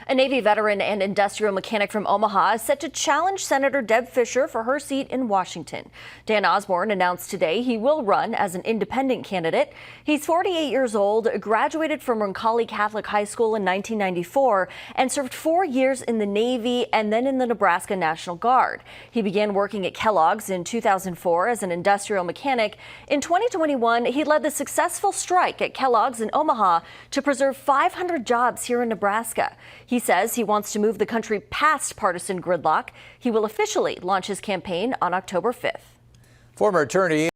A Navy veteran and industrial mechanic from Omaha is set to challenge Senator Deb Fischer for her seat in Washington. Dan Osborn announced today he will run as an independent candidate. He's 48 years old, graduated from Roncalli Catholic High School in 1994, and served 4 years in the Navy and then in the Nebraska National Guard. He began working at Kellogg's in 2004 as an industrial mechanic. In 2021, he led the successful strike at Kellogg's in Omaha to preserve 500 jobs here in Nebraska. He says he wants to move the country past partisan gridlock. He will officially launch his campaign on October 5th. Former attorney